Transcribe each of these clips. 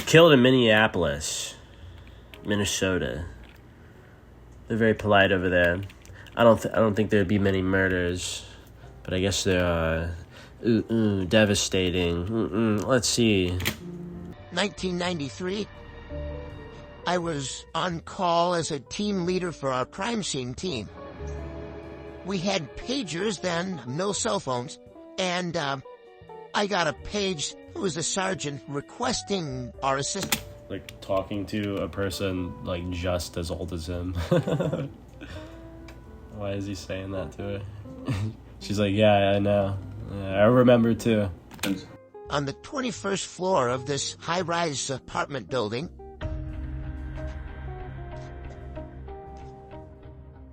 Killed in Minneapolis, Minnesota. They're very polite over there. I don't think there'd be many murders, but I guess there are. Devastating. Let's see. 1993. I was on call as a team leader for our crime scene team. We had pagers then, no cell phones, and I got a page. It was a sergeant requesting our assistance. Like talking to a person like just as old as him. Why is he saying that to her? She's like, yeah, I know. I remember too. On the 21st floor of this high-rise apartment building,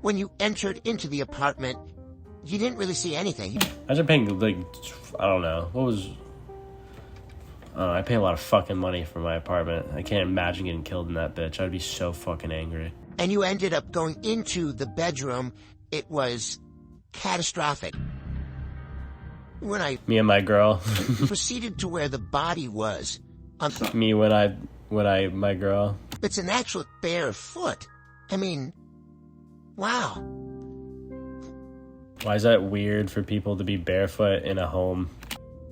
when you entered into the apartment, you didn't really see anything. Imagine paying, like, I don't know. What was... I pay a lot of fucking money for my apartment. I can't imagine getting killed in that bitch. I'd be so fucking angry. And you ended up going into the bedroom. It was catastrophic. When Me and my girl. proceeded to where the body was. My girl. It's an actual bare foot. I mean, wow. Why is that weird for people to be barefoot in a home?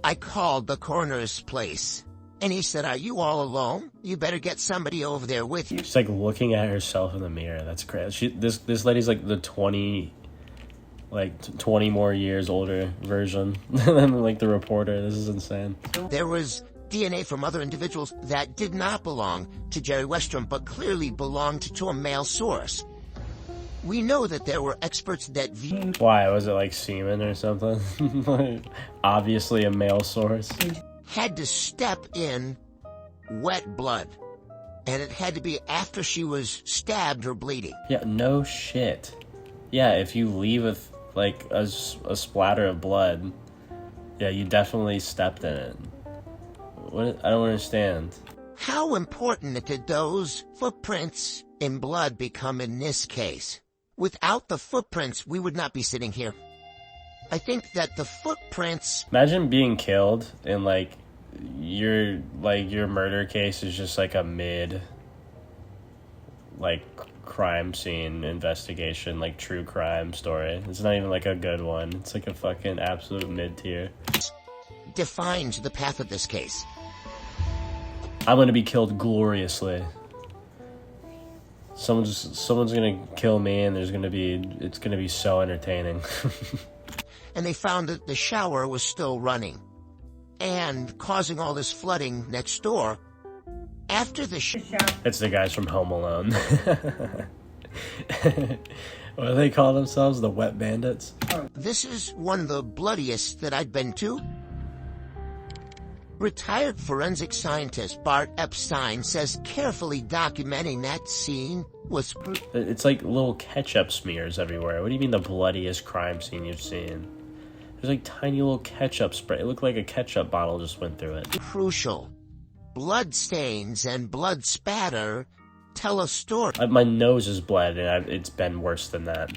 I called the coroner's place, and he said, "Are you all alone? You better get somebody over there with you." She's like looking at herself in the mirror. That's crazy. This lady's like the 20 more years older version than like the reporter. This is insane. There was DNA from other individuals that did not belong to Jerry Westrom, but clearly belonged to a male source. We know that there were experts that viewed... Why? Was it like semen or something? Like, obviously a male source. Had to step in wet blood. And it had to be after she was stabbed or bleeding. Yeah, no shit. Yeah, if you leave with like a splatter of blood, yeah, you definitely stepped in it. What? I don't understand. How important did those footprints in blood become in this case? Without the footprints, we would not be sitting here. I think that the footprints... Imagine being killed and like your murder case is just like a mid like crime scene investigation, like true crime story. It's not even like a good one. It's like a fucking absolute mid tier. defines the path of this case. I'm gonna be killed gloriously. Someone's gonna kill me, and it's gonna be so entertaining. And they found that the shower was still running and causing all this flooding next door. After the It's the guys from Home Alone. What do they call themselves? The Wet Bandits? This is one of the bloodiest that I've been to. Retired forensic scientist Bart Epstein says carefully documenting that scene was... It's like little ketchup smears everywhere. What do you mean the bloodiest crime scene you've seen? There's like tiny little ketchup spray. It looked like a ketchup bottle just went through it. Crucial. Blood stains and blood spatter tell a story. My nose is bled, and it's been worse than that.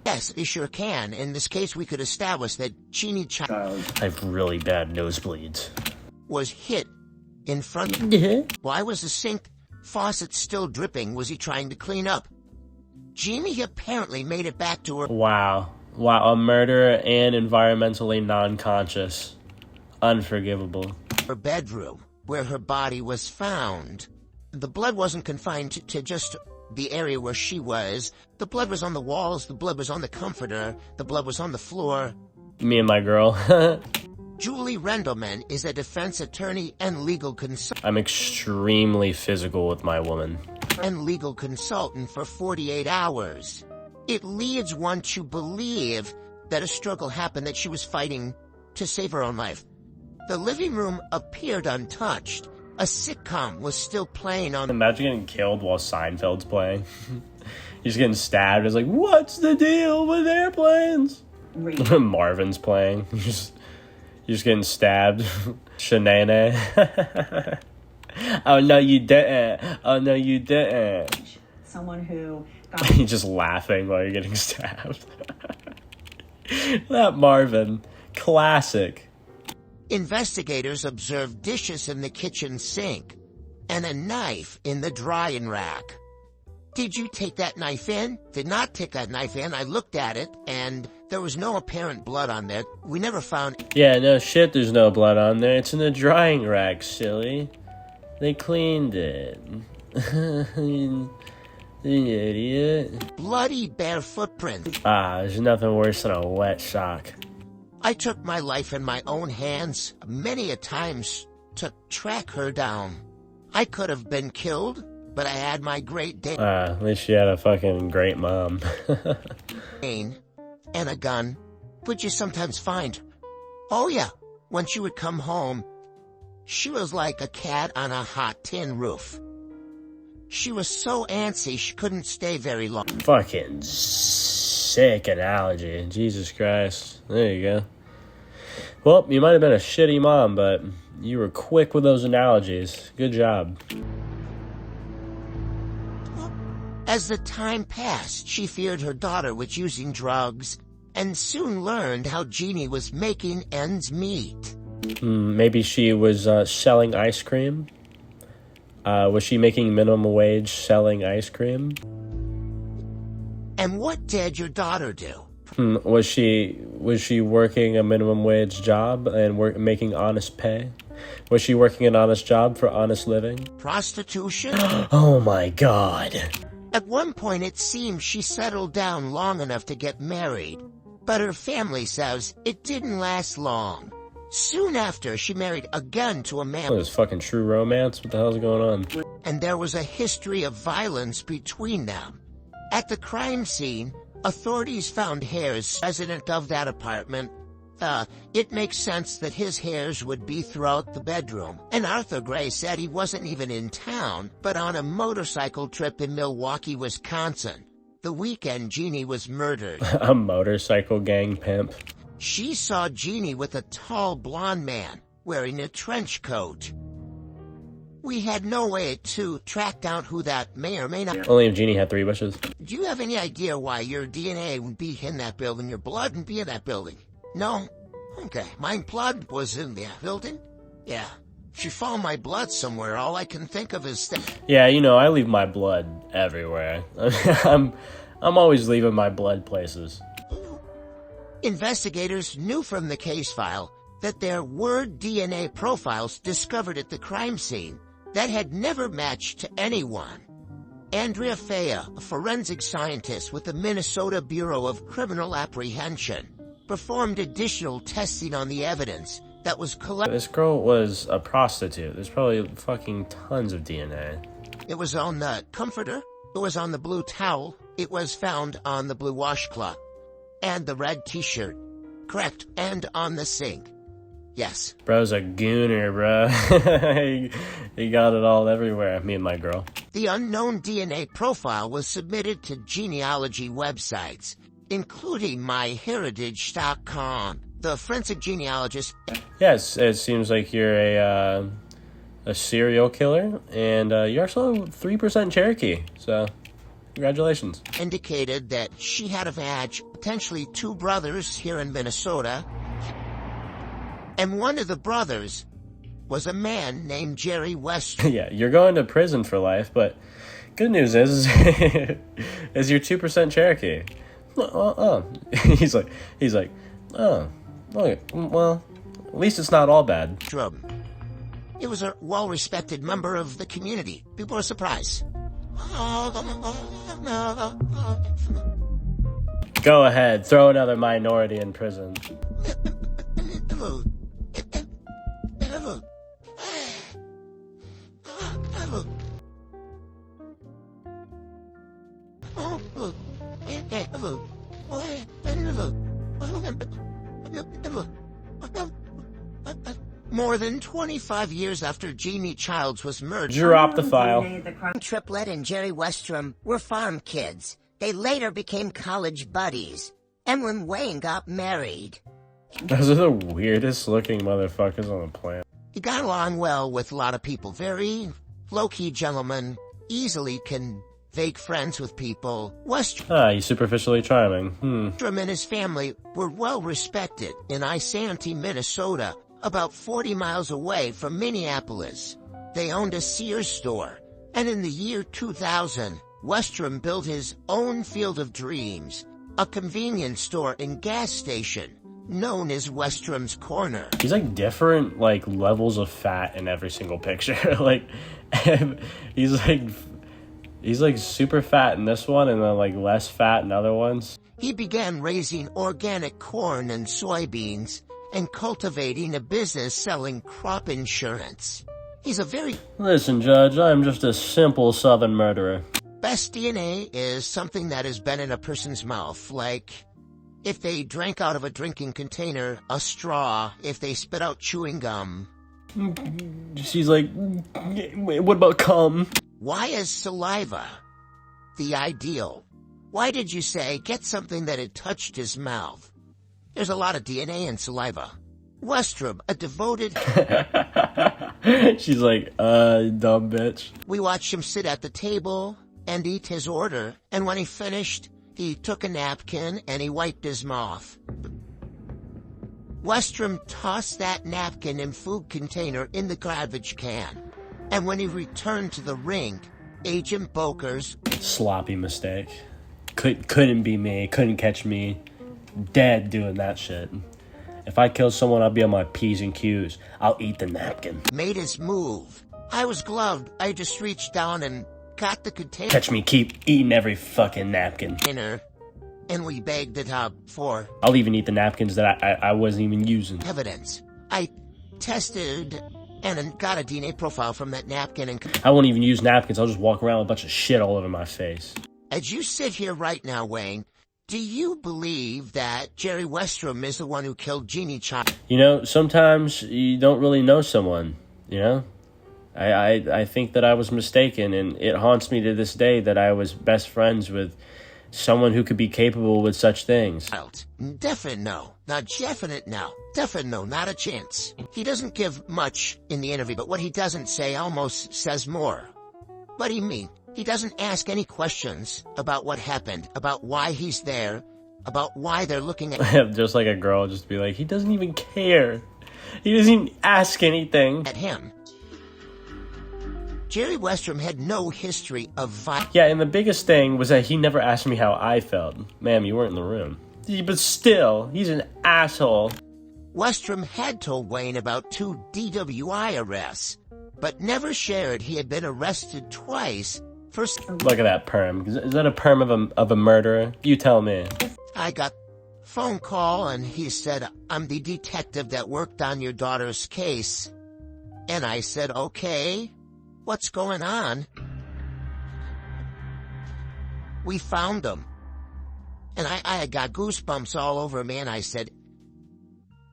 Yes, it sure can. In this case, we could establish that Jeannie Child I have really bad nosebleeds. was hit in front of Why was the sink faucet still dripping? Was he trying to clean up? Jeannie apparently made it back to her... Wow, a murderer and environmentally non-conscious. Unforgivable. Her bedroom, where her body was found. The blood wasn't confined to just the area where she was. The blood was on the walls, the blood was on the comforter, the blood was on the floor. Me and my girl. Julie Rendelman is a defense attorney and legal consultant. I'm extremely physical with my woman. And legal consultant for 48 hours. It leads one to believe that a struggle happened, that she was fighting to save her own life. The living room appeared untouched. A sitcom was still playing on... Imagine getting killed while Seinfeld's playing. He's getting stabbed. It's like, what's the deal with airplanes? Marvin's playing. You're just getting stabbed. Shanae. Oh, no, you didn't. Oh, no, you didn't. Someone who... You're just laughing while you're getting stabbed. That Marvin. Classic. Investigators observed dishes in the kitchen sink. and a knife in the drying rack. Did you take that knife in? Did not take that knife in. I looked at it, and there was no apparent blood on there. We never found... Yeah, no shit, there's no blood on there. It's in the drying rack, silly. They cleaned it. You idiot. bloody bare footprint. There's nothing worse than a wet sock. I took my life in my own hands many a times to track her down. I could have been killed, but I had my great Dane. At least you had a fucking great mom. And a gun, which you sometimes find. Oh yeah, when she would come home, she was like a cat on a hot tin roof. She was so antsy she couldn't stay very long. Fucking sick analogy. Jesus Christ. There you go. Well, you might have been a shitty mom, but you were quick with those analogies. Good job. As the time passed, she feared her daughter was using drugs and soon learned how Jeannie was making ends meet. Maybe she was selling ice cream? Was she making minimum wage selling ice cream? And what did your daughter do? Was she working a minimum wage job and making honest pay? Was she working an honest job for honest living? Prostitution? Oh my God. At one point it seemed she settled down long enough to get married, but her family says it didn't last long. Soon after, she married again to a man. What is fucking true romance? What the hell's going on? And there was a history of violence between them. At the crime scene, authorities found hairs resident of that apartment. It makes sense that his hairs would be throughout the bedroom. And Arthur Gray said he wasn't even in town, but on a motorcycle trip in Milwaukee, Wisconsin. The weekend Jeannie was murdered. A motorcycle gang pimp. She saw Jeannie with a tall blonde man wearing a trench coat. We had no way to track down who that may or may not... Only if Jeannie had 3 wishes. Do you have any idea why your DNA would be in that building, your blood would be in that building? No? Okay, my blood was in that building? Yeah. If you follow my blood somewhere, all I can think of is... Yeah, you know, I leave my blood everywhere. I'm always leaving my blood places. Investigators knew from the case file that there were DNA profiles discovered at the crime scene that had never matched to anyone. Andrea Fea, a forensic scientist with the Minnesota Bureau of Criminal Apprehension, performed additional testing on the evidence that was collected. This girl was a prostitute. There's probably fucking tons of DNA. It was on the comforter, it was on the blue towel, it was found on the blue washcloth, and the red t-shirt. Correct, and on the sink. Yes. Bro's a gooner, bro. he got it all everywhere, me and my girl. The unknown DNA profile was submitted to genealogy websites, including MyHeritage.com. The forensic genealogist... Yes, it seems like you're a serial killer, and you're also 3% Cherokee, so congratulations. Indicated that she had potentially 2 brothers here in Minnesota, and one of the brothers was a man named Jerry West. Yeah, you're going to prison for life, but good news is you're 2% Cherokee. He's like, oh, okay, well, at least it's not all bad. It was a well-respected member of the community. People were surprised. Go ahead, throw another minority in prison. More than 25 years after Jeannie Childs was murdered, Drop the file. Triplett and Jerry Westrom were farm kids. They later became college buddies. And when Wayne got married, Those are the weirdest looking motherfuckers on the planet. he got along well with a lot of people. Very low-key gentleman, easily can fake friends with people. Westrom He's superficially charming. and his family were well respected in Isanti, Minnesota, about 40 miles away from Minneapolis. They owned a Sears store, and in the year 2000, Westrom built his own Field of Dreams, a convenience store and gas station known as Westrom's Corner. He's like different like levels of fat in every single picture. Like he's like super fat in this one and then like less fat in other ones. He began raising organic corn and soybeans and cultivating a business selling crop insurance. He's a very... Listen, Judge, I'm just a simple Southern murderer. Best DNA is something that has been in a person's mouth, like if they drank out of a drinking container, a straw, if they spit out chewing gum. She's like, what about cum? Why is saliva the ideal? Why did you say get something that had touched his mouth? There's a lot of DNA in saliva. Westrom, a devoted... She's like, dumb bitch. We watched him sit at the table and eat his order, and when he finished, he took a napkin and he wiped his mouth. Westrom tossed that napkin and food container in the garbage can, and when he returned to the ring, Agent Boker's... Sloppy mistake. Couldn't be me, couldn't catch me. Dead doing that shit. If I kill someone, I'll be on my P's and Q's. I'll eat the napkin. Made his move. I was gloved. I just reached down and got the container. Catch me keep eating every fucking napkin. And we bagged it up for... I'll even eat the napkins that I wasn't even using. Evidence. I tested and got a DNA profile from that napkin and... I won't even use napkins. I'll just walk around with a bunch of shit all over my face. As you sit here right now, Wayne, do you believe that Jerry Westrom is the one who killed Jeannie Child? You know, sometimes you don't really know someone, you know? I think that I was mistaken, and it haunts me to this day that I was best friends with someone who could be capable with such things. Definite no. Not definite no. Definite no, not a chance. He doesn't give much in the interview, but what he doesn't say almost says more. What do you mean? He doesn't ask any questions about what happened, about why he's there, about why they're looking at... Just like a girl, just be like, he doesn't even care. He doesn't even ask anything. ...at him. Jerry Westrom had no history of violence. Yeah, and the biggest thing was that he never asked me how I felt. Ma'am, you weren't in the room. But still, he's an asshole. Westrom had told Wayne about 2 DWI arrests, but never shared he had been arrested twice for... Look at that perm. Is that a perm of a murderer? You tell me. I got a phone call and he said, I'm the detective that worked on your daughter's case. And I said, okay, what's going on? We found him. And I got goosebumps all over me and I said,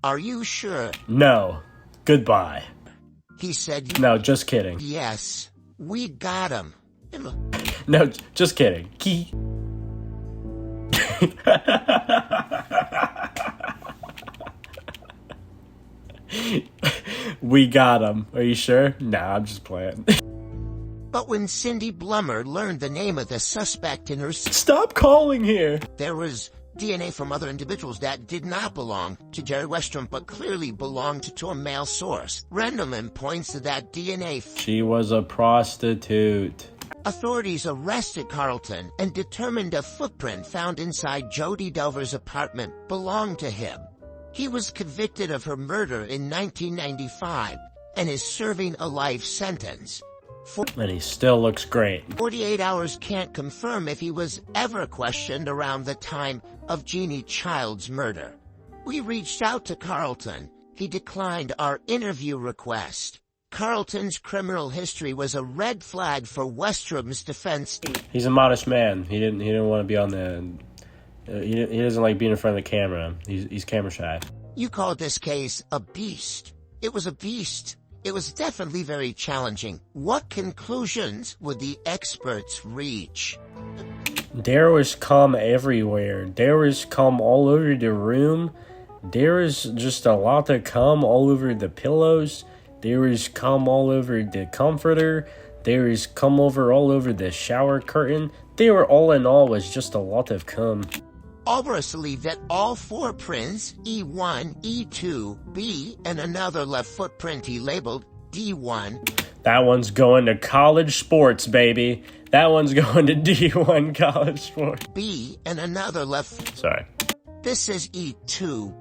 are you sure? No. Goodbye. He said, no, just kidding. Yes, we got him. No, just kidding. We got him. Are you sure? Nah, I'm just playing. But when Cindy Blummer learned the name of the suspect in her... Stop calling here! There was DNA from other individuals that did not belong to Jerry Westrom, but clearly belonged to a male source. Rendleman points to that DNA. She was a prostitute. Authorities arrested Carlton and determined a footprint found inside Jody Delver's apartment belonged to him. He was convicted of her murder in 1995 and is serving a life sentence. And he still looks great. 48 Hours can't confirm if he was ever questioned around the time of Jeannie Child's murder. We reached out to Carlton. He declined our interview request. Carlton's criminal history was a red flag for Westrom's defense. He's a modest man. He didn't want to be on the... He doesn't like being in front of the camera. He's camera shy. You called this case a beast. It was a beast. It was definitely very challenging. What conclusions would the experts reach? There was cum everywhere. There was cum all over the room. There was just a lot of cum all over the pillows. There was cum all over the comforter. There was cum all over the shower curtain. They were all in all was just a lot of cum. Alvarez believed that all 4 prints, E1, E2, B, and another left footprint he labeled D1. That one's going to college sports, baby. That one's going to D1 college sports. B and another left. Sorry. This is E2.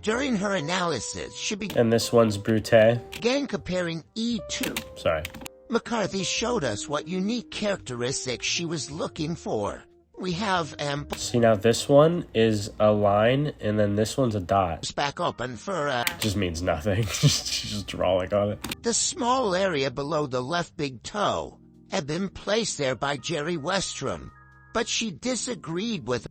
During her analysis, she And this one's Brute. began comparing E2. Sorry. McCarthy showed us what unique characteristics she was looking for. We have See, now this one is a line, and then this one's a dot. back open for Just means nothing. Just drawing on it. the small area below the left big toe had been placed there by Jerry Westrom, but she disagreed with.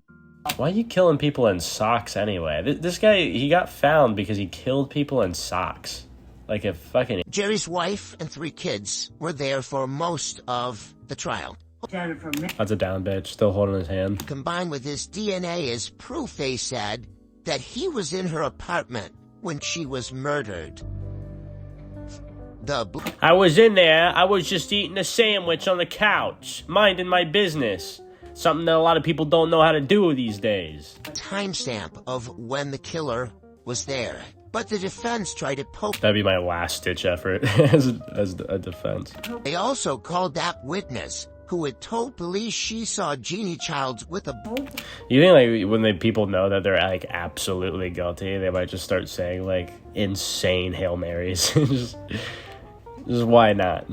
Why are you killing people in socks anyway? This guy, he got found because he killed people in socks. Like a fucking... Jerry's wife and 3 kids were there for most of the trial. That's a down bitch, still holding his hand. Combined with his DNA as proof, they said, that he was in her apartment when she was murdered. I was in there, I was just eating a sandwich on the couch, minding my business. Something that a lot of people don't know how to do these days. Timestamp of when the killer was there. But the defense tried to poke. That'd be my last-ditch effort as a defense. They also called that witness who had told police she saw Jeannie Childs with a... You think, like, when people know that they're, like, absolutely guilty, they might just start saying, like, insane Hail Marys. just why not?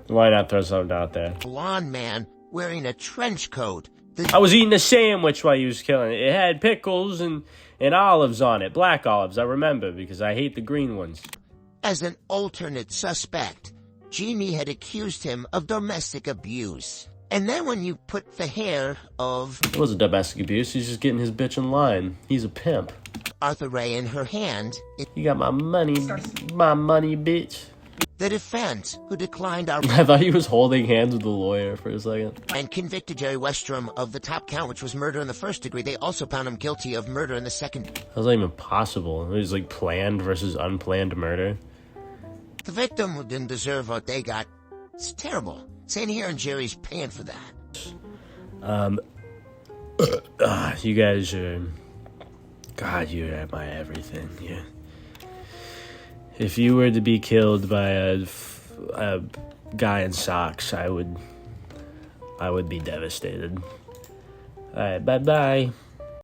Why not throw something out there? blonde man wearing a trench coat. I was eating a sandwich while he was killing it. It had pickles and olives on it. Black olives, I remember, because I hate the green ones. As an alternate suspect, Jeannie had accused him of domestic abuse. And then when you put the hair of... It wasn't domestic abuse. He's just getting his bitch in line. He's a pimp. Arthur Ray in her hand... You got my money, bitch. The defense, who declined our... I thought he was holding hands with the lawyer for a second. And convicted Jerry Westrom of the top count, which was murder in the first degree. They also found him guilty of murder in the second. That was not even possible. It was like planned versus unplanned murder. The victim who didn't deserve what they got. It's terrible. Sitting here and Jerry's paying for that. You guys are... God, you're my everything, yeah. If you were to be killed by a guy in socks, I would be devastated. Alright, bye-bye.